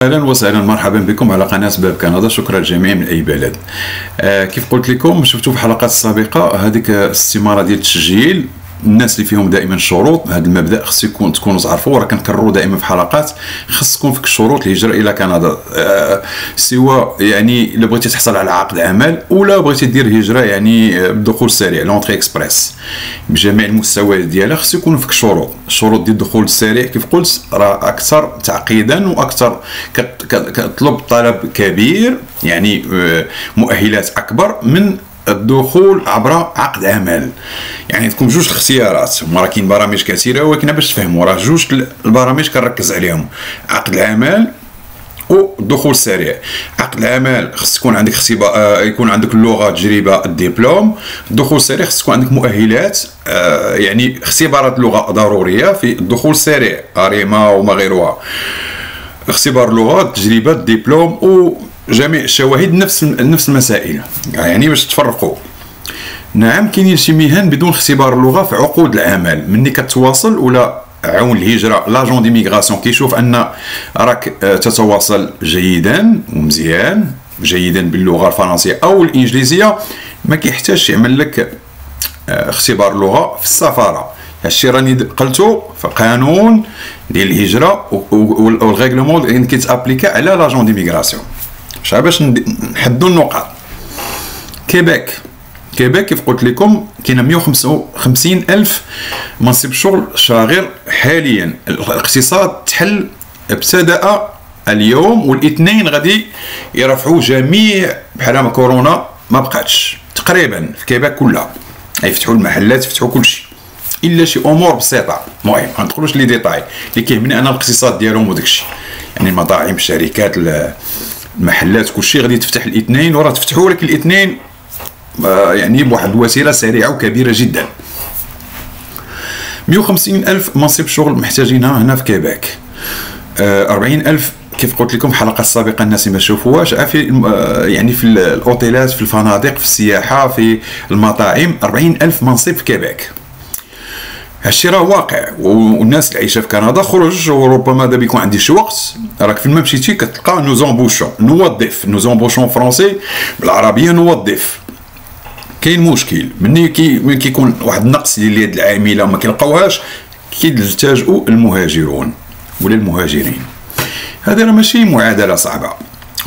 اهلا وسهلا، مرحبا بكم على قناه باب كندا. شكرا للجميع من اي بلد. كيف قلت لكم شفتوا في الحلقات السابقه هذيك الاستماره ديال التسجيل، الناس اللي فيهم دائما شروط. هذا المبدا خص تكونوا تعرفوا، راه كنكرروا دائما في حلقات، خص تكون فيك الشروط الهجره الى كندا، سواء يعني الا بغيتي تحصل على عقد عمل ولا بغيتي دير هجره يعني بدخول سريع لونتري اكسبريس بجميع المستويات ديالها. خص يكونوا فيك الشروط ديال الدخول السريع. كيف قلت راه اكثر تعقيدا واكثر كطلب طلب كبير، يعني مؤهلات اكبر من الدخول عبر عقد عمل. يعني تكون جوج الاختيارات، راه كاين برامج كثيره، ولكن باش تفهموا راه جوج البرامج كنركز عليهم: عقد العمل والدخول السريع. عقد العمل خص يكون عندك اختبار، يكون عندك اللغه، تجربه، الدبلوم. الدخول السريع خص تكون عندك مؤهلات، يعني اختبارات لغه ضروريه في الدخول السريع، اريما وما غيرها. اختبار اللغه، التجربه، الدبلوم وجميع الشواهد نفس المسائل، يعني باش تفرقوا. نعم كاينين شي مهن بدون اختبار اللغه في عقود العمل، مني كتواصل ولا عون الهجره لاجون ديميغراسيون كيشوف ان راك تتواصل جيدا ومزيان جيدا باللغه الفرنسيه او الانجليزيه، ما كيحتاجش يعمل لك اختبار اللغه في السفاره. هادشي راني قلتو في القانون ديال الهجره والريغلومون اللي كيتابليكا على لاجون ديميغراسيون. باش نحدوا النقاط. كيبيك كيف قلت لكم كاين 155 ألف منصب شغل شاغر حاليا. الاقتصاد تحل، ابتدأ اليوم والاثنين غادي يرفعوا جميع، بحال ما كورونا ما بقاتش تقريبا في كيبيك كلها، يفتحوا المحلات، يفتحوا كل شيء الا شي امور بسيطه. المهم ما ندخلوش لي ديتاي اللي كيهمني انا الاقتصاد ديالهم وداكشي، يعني المطاعم، الشركات، المحلات، كل شيء غادي تفتح الاثنين، وراه تفتحوا لك الاثنين يعني بواحد الوسيله سريعه وكبيره جدا. 150 ألف منصب شغل محتاجينها هنا في كيبيك. 40 ألف كيف قلت لكم في الحلقه السابقه، الناس ما شافوهاش، في يعني في الاوتيلات، في الفنادق، في السياحه، في المطاعم. 40 ألف منصب في كيبيك. هادشي راه واقع، والناس اللي عايشه في كندا خرج، وربما دابا يكون عندي شي وقت راك فين ما مشيتي كتلقى نوزومبوشون، نوزومبوشون فرونسي بالعربيه نوظف. كاين مشكل ملي كيكون واحد النقص ديال اليد العامله وما كيلقاوهاش، كيلتجؤوا المهاجرون ولا المهاجرين. هذا راه ماشي معادله صعبه،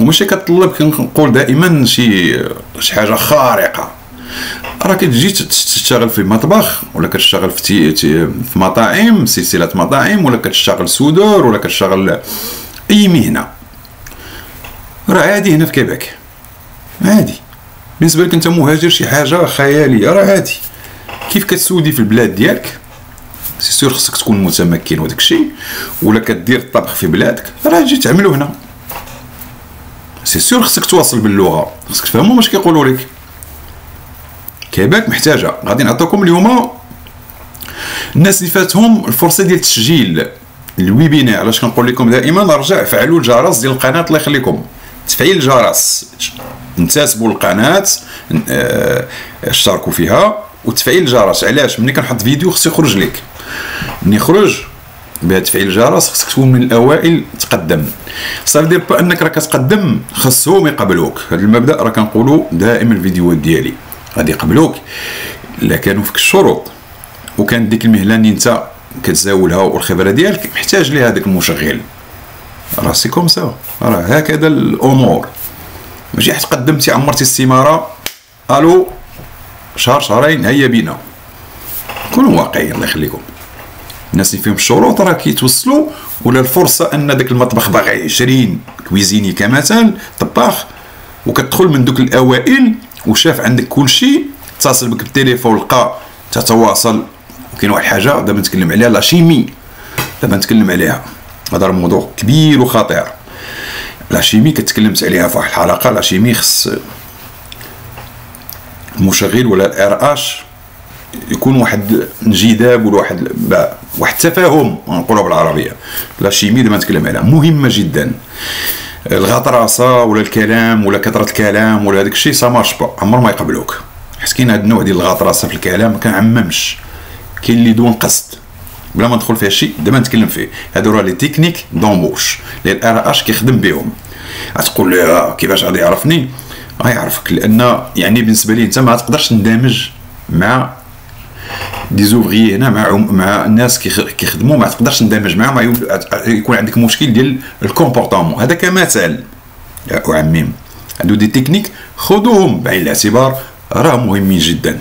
وماشي كتطلب كنقول دائما شي حاجه خارقه. راه كتجي تشتغل في مطبخ، ولا كتشتغل في مطاعم، سلسله مطاعم، ولا كتشتغل سودور، ولا كتشتغل اي مهنه، راه عادي هنا في كيبيك. عادي بالنسبه لك انت مهاجر شي حاجه خياليه، راه عادي. كيف كتسودي في البلاد ديالك سي سور خصك تكون متمكن وداك الشيء، ولا كدير الطبخ في بلادك راه تجي تعملو هنا. سي سور خصك تواصل باللغه، خصك تفهموا واش كيقولوا لك. كيبيك محتاجه. غادي نعطيكم اليوم الناس اللي فاتهم الفرصه ديال التسجيل الويبينار. علاش كنقول لكم دائما رجع فعلوا الجرس ديال القناه، الله يخليكم تفعيل الجرس، انتسبوا القناه، اشتركوا فيها وتفعيل الجرس. علاش؟ ملي كنحط فيديو خصو يخرج لك، ملي يخرج بها تفعيل الجرس خصك تكون من الاوائل تقدم. صافي دير بانك راك كتقدم خصهم يقبلوك. هذا المبدا راه كنقولوا دائما الفيديوهات ديالي، غادي يقبلوك الا كانوا فيك الشروط، وكان ديك المهنه اللي انت كتزاولها والخبره ديالك محتاج ليها داك المشغل. راه سي كوم سا، راه هكذا الامور. ماشي حيت قدمتي عمرتي السماره الو شهر شهرين هيا بينا. كونوا واقعيين الله يخليكم. الناس اللي فيهم الشروط راه كيتوصلوا، ولا الفرصه ان داك المطبخ باغي 20 كويزيني كمثال طباخ، وكتدخل من دوك الاوائل وشاف عندك كل شيء، اتصل بك بالتليفون، لقى تتواصل. وكاين واحد الحاجه دابا نتكلم عليها، لا شيمي. دابا نتكلم عليها، هذا موضوع كبير وخطير. لا شيمي كتكلمت عليها في واحد الحلقه. لا شيمي خص المشغل ولا الار اش يكون واحد انجذاب ولا واحد التفاهم، نقولها بالعربيه. لا شيمي دابا نتكلم عليها مهمه جدا. الغطرسه ولا الكلام ولا كثره الكلام ولا هذاك الشيء سا مارش با، عمر ما يقبلوك. حيت كاين هذا النوع ديال الغطرسه في الكلام ما كنعممش. كاين اللي دون قصد، بلا ما ندخل فيها شيء دابا نتكلم فيه. هادو راه لي تكنيك دومبوش لي الار اش كيخدم بهم. غتقول لي كيفاش غادي يعرفني؟ غيعرفك لان يعني بالنسبه لي انت ما تقدرش تندمج مع دي زوفري هنا مع الناس كيخدموا، ما تقدرش تندمج معاهم، يكون عندك مشكل ديال الكومبورطمون. هذا كمثال يا اعمم. هادو دي تكنيك خذوهم بعين الاعتبار، راه مهمين جدا.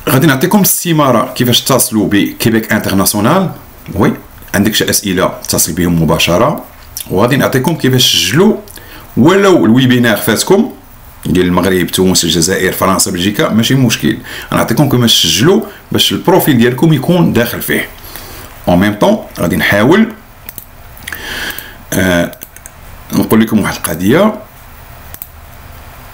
غادي نعطيكم استماره كيفاش تصلوا بكيبيك انترناسيونال. وي عندك شي اسئله اتصل بهم مباشره، وغادي نعطيكم كيفاش تسجلوا ولو الويبينار فاتكم ديال المغرب تونس الجزائر فرنسا بلجيكا ماشي مشكل، غنعطيكم كيفاش تسجلوا باش البروفيل ديالكم يكون داخل فيه. اون ميم طون غادي نحاول نقول لكم واحد القضيه،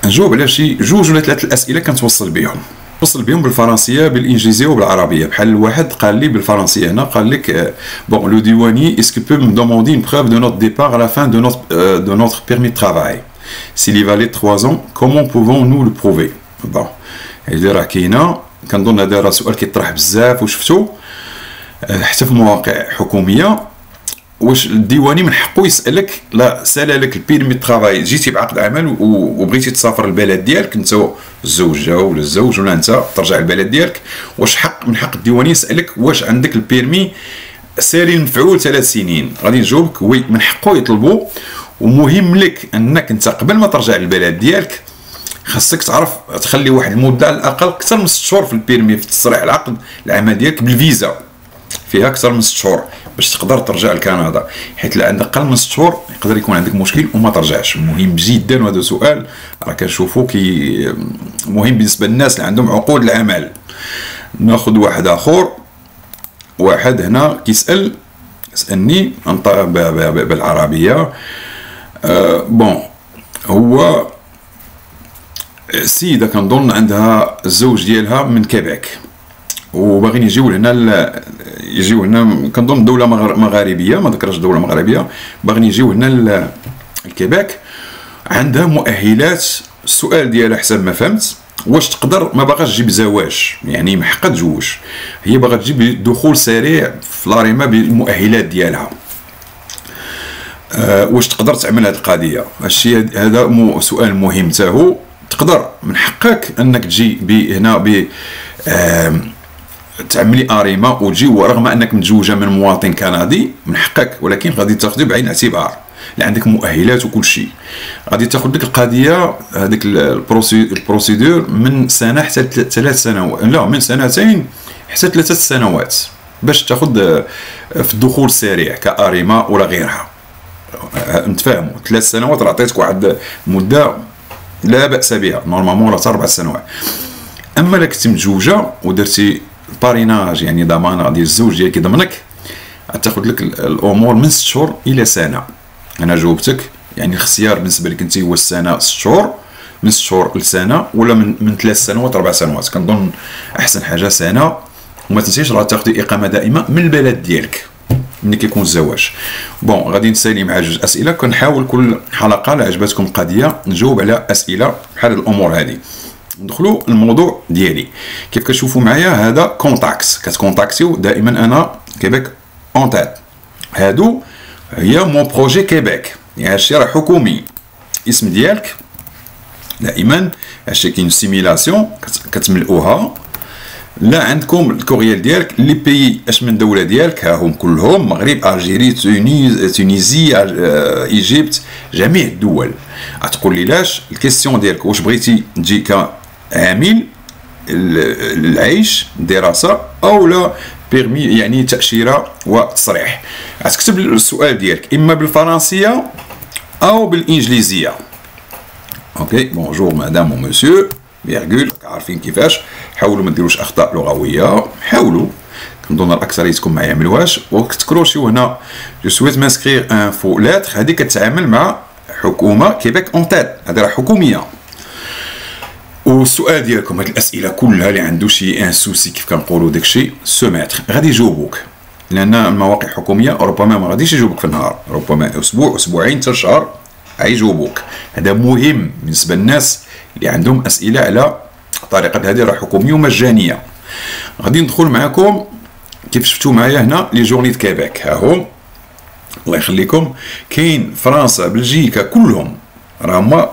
نجاوب على شي جوج ولا ثلاث الاسئله كنتوصل بهم، توصل بهم بالفرنسيه بالانجليزيه وبالعربيه. بحال الواحد قال لي بالفرنسيه هنا قال لك بون لو ديواني اسكو بو مو دوموندي une preuve de notre départ à la fin de notre permis de travail s'il y valait 3 ans comment pouvons-nous le prouver. بون هذه راه كاينه، كنظن هذا راه سؤال كيطرح بزاف وشفتو حتى في مواقع حكوميه. واش الديواني من حقه يسالك لا سال لك البيرمي ترافاي، جيتي بعقد عمل وبغيتي تسافر للبلد ديالك انت الزوجه ولا الزوج ولا انت ترجع للبلد ديالك، واش حق من حق الديواني يسالك واش عندك البيرمي ساري مفعول 3 سنين؟ غادي نجاوبك وي من حقه يطلبوا. ومهم لك انك انت قبل ما ترجع للبلد ديالك خاصك تعرف تخلي واحد المده على الاقل اكثر من 6 شهور في البيرمي في تصريح العقد العمل ديالك بالفيزا فيها اكثر من 6 شهور باش تقدر ترجع لكندا، حيت لا عندك اقل من 6 شهور يقدر يكون عندك مشكل وما ترجعش. مهم جدا، وهذا سؤال راه كنشوفو كي مهم بالنسبه للناس اللي عندهم عقود العمل. ناخذ واحد اخر، واحد هنا كيسال سالني بالعربيه. بون هو السيده كنظن عندها الزوج ديالها من كيبيك وباغيين يجيو هنا كنظن دوله مغاربيه، ما ذكرش دوله مغربيه، باغيين يجيو هنا الكيبيك، عندها مؤهلات. السؤال ديالها حسب ما فهمت واش تقدر، ما باغاش تجيب زواج يعني ما حقها تزوج، هي باغا تجيب دخول سريع في لاريما بالمؤهلات ديالها. واش تقدر تعمل هذه القضيه؟ هادشي هذا سؤال مهم حتى هو. تقدر من حقك انك تجي هنا تعملي اريما وتجي، ورغم انك متزوجه من مواطن كندي من حقك، ولكن غادي تاخذي بعين الاعتبار اللي عندك مؤهلات وكل شيء. غادي تاخذ لك القضيه هذيك البروسيدور من سنه حتى 3 سنوات، لا من 2 حتى 3 سنوات باش تاخذ في الدخول السريع كاريما ولا غيرها. نتفاهموا 3 سنوات راه عطيتك واحد مده لا باس بها، نورمالمون راه 4 سنوات. اما الا كنتي متزوجه ودرتي باريناج يعني ضمانه ديال الزوج ديالك يضمنك، غتاخذ لك الامور من 6 شهور الى سنه. انا جاوبتك يعني الاختيار بالنسبه لك انت هو السنه 6 شهور، من 6 شهور لسنه، ولا من 3 سنوات 4 سنوات. كنظن احسن حاجه سنه. وما تنسيش راه تاخذي اقامه دائمه من البلد ديالك ملي كيكون الزواج. بون غادي نسالي مع 2 اسئله، كنحاول كل حلقه لا عجبتكم القضيه نجاوب على اسئله بحال الامور هذه. ندخلوا الموضوع ديالي. كيف كتشوفوا معايا هذا كونتاكت، كتكونتاكسيو دائما انا كيبيك اون تات. هادو هي مون بروجي كيبيك، يعني هادشي راه حكومي. الاسم ديالك دائما هادشي كاين سيميلاسيون كتملؤوها. لا عندكم الكوريال ديالك لي بيي اش من دوله ديالك، ها هم كلهم مغرب الجيري تونيزي ايجيبت جميع الدول. غتقول لي لاش الكيستيون ديالك واش بغيتي تجي كعامل العيش دراسه او لا بيرمي يعني تاشيره وتصريح. غتكتب السؤال ديالك اما بالفرنسيه او بالانجليزيه. اوكي بونجور مدام ومسيو فيرغول، عارفين كيفاش. حاولوا ما ديروش اخطاء لغويه، حاولوا، كنظن الاكثريتكم ما يعملوهاش. وتكروشيو هنا جو سويت مانسكرير ان فو لاتر، هذه كتعامل مع حكومه كيبيك اون تات، هذه راه حكوميه. والسؤال ديالكم هاد الاسئله كلها اللي عنده شي ان سوسي كيف كنقولوا داكشي سو ماتر غادي يجاوبوك، لان المواقع الحكوميه ربما ما غاديش يجاوبوك في النهار، ربما اسبوع اسبوعين حتى شهر غيجاوبوك. هذا مهم بالنسبه للناس اللي عندهم اسئله على طريقه هذه راه حكوميه ومجانيه. غادي ندخل معكم كيف شفتوا معايا هنا لي جورني د كيبيك ها هو، الله يخليكم. كاين فرنسا بلجيكا كلهم راهما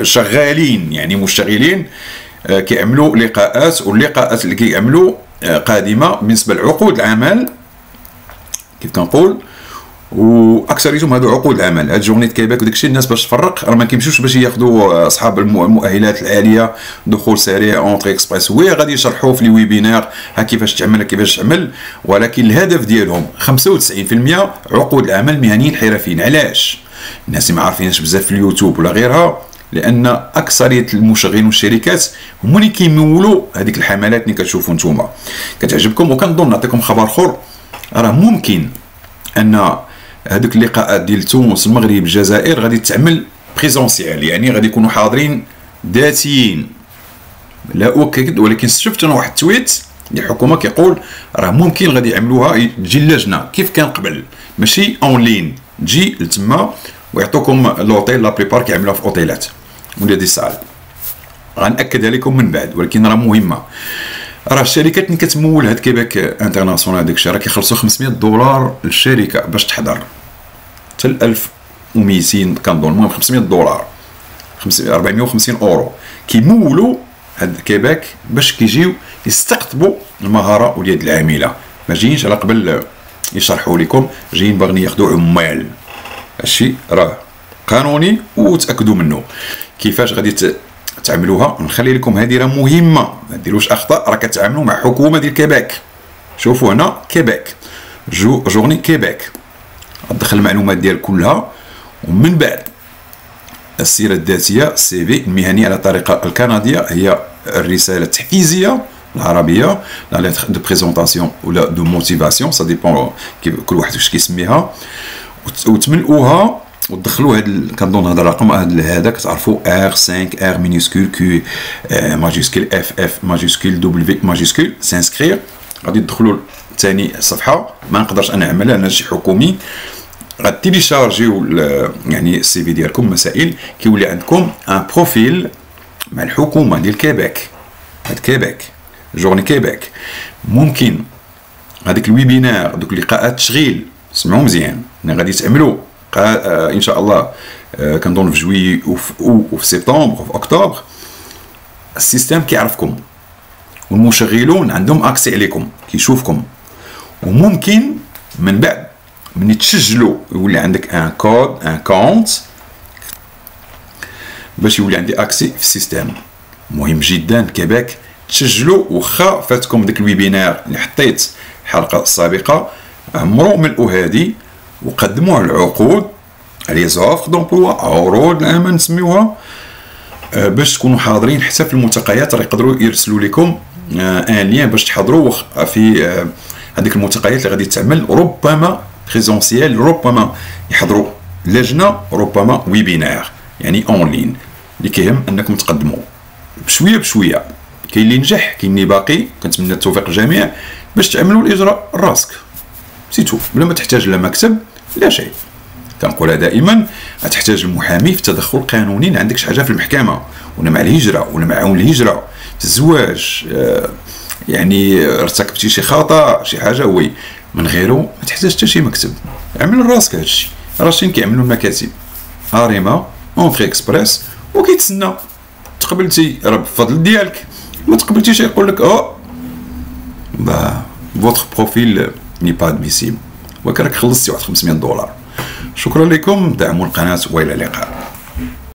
شغالين، يعني مشتغلين كيعملوا لقاءات، واللقاءات اللي كيعملوا قادمه بالنسبه لعقود العمل كيف كنقول، واكثريتهم هادو عقود العمل. هاد جورني كيبيك وداكشي الناس باش تفرق راه ما كيمشيوش باش ياخذوا اصحاب المؤهلات العاليه دخول سريع اونتري اكسبريس، وي غادي يشرحوا في لي ويبينار ها كيفاش تعمل كيفاش تعمل، ولكن الهدف ديالهم 95% عقود العمل مهنيين حرفيين. علاش؟ الناس اللي ما عارفينش بزاف في اليوتيوب ولا غيرها، لان اكثريه المشغلين والشركات هما اللي كيمولوا هذيك الحملات اللي كتشوفوا نتوما كتعجبكم. وكنظن نعطيكم خبر اخر، راه ممكن ان هذوك اللقاءات ديال تونس المغرب الجزائر غادي تعمل بريزونسيال، يعني غادي يكونوا حاضرين ذاتيين. لا اؤكد، ولكن شفت انا واحد التويت ديال الحكومه كيقول راه ممكن غادي يعملوها، تجي اللجنه كيف كان قبل، ماشي اون لين، تجي لتما ويعطوكم لوطيل. لا بريبار كيعملوها في اوتيلات ولا دي سال، غنأكدها لكم من بعد، ولكن راه مهمه. راه الشركات اللي كتمول هاد كيبيك انترناسيونال داكشي راه كيخلصوا $500 للشركه باش تحضر، حتى 1200 كنظن، المهم $500 450 اورو كيمولوا هاد كيبيك باش كيجيو يستقطبوا المهاره واليد العامله. ما جايينش على قبل يشرحوا لكم، جايين باغيين ياخذوا عمال. هادشي راه قانوني وتاكدوا منه. كيفاش غادي تعملوها؟ نخلي لكم هذه راه مهمه، ما ديروش اخطاء. راه كتعاملوا مع حكومه ديال كيبيك. شوفوا هنا كيبيك جورني كيبيك، تدخل المعلومات ديالك كلها، ومن بعد السيره الذاتيه السي في المهني على الطريقه الكنديه، هي الرساله التحفيزيه العربيه، لا ليتر دو بريزونطاسيون ولا دو موتيفاسيون، سا ديبون كل واحد واش كيسميها، وتملؤوها وتدخلوا كنظن هذا الرقم هذا كتعرفوا ار 5 ار مينيسكول كيو ماجيسكول اف اف ماجيسكول دبليو ماجيسكول سانسكرير. غادي تدخلوا ثاني صفحه، ما نقدرش انا نعملها انا شي حكومي. غتيليشارجيو يعني السي في ديالكم مسائل، كيولي عندكم ان بروفيل مع الحكومه ديال كيبيك. هاد كيبيك جورني كيبيك ممكن هذيك الويبينار دوك اللقاءات تشغيل، سمعوا مزيان غادي تعملوا ان شاء الله كنظن في جويي وفي سبتمبر وفي اكتوبر. السيستم كيعرفكم والمشغلون عندهم اكسي عليكم، كيشوفكم، وممكن من بعد من تسجلوا يولي عندك ان كود ان كونت باش يولي عندي اكسي في السيستم. مهم جدا كيبيك تسجلوا، واخا فاتكم ديك الويبينار اللي حطيت الحلقه السابقه، عمرو ملؤوا هذه وقدموا العقود لي زوفر دومبلوا، عروض العمل نسميوها، باش تكونوا حاضرين حتى في الملتقيات. راه يقدروا يرسلوا لكم ان لين باش تحضروا في هذيك الملتقيات اللي غادي تعمل، ربما بريزونسيال، ربما يحضروا لجنه، ربما ويبينار يعني اون لين. اللي كيهم انكم تقدموا بشويه بشويه، كاين اللي نجح كاين اللي باقي. كنتمنى التوفيق للجميع باش تعملوا الاجراء راسك سيتو، بلا ما تحتاج لا مكتب لا شيء. كنقولها دائما، تحتاج المحامي في التدخل القانوني، ما عندكش حاجه في المحكمه ولا مع الهجره ولا مع عون الهجره، في الزواج، يعني ارتكبتي شي خطا شي حاجه، وي من غيره ما تحتاج حتى شي مكتب. عمل راسك هادشي، راه شين كيعملوا المكاتب اريما اونتري اكسبريس، وكيتسنى تقبلتي راه بفضل ديالك، ما تقبلتيش يقول لك فوتر بروفيل ني با ادميسيبل، وكراك خلصتي واحد $500. شكرا لكم، دعموا القناه والى اللقاء.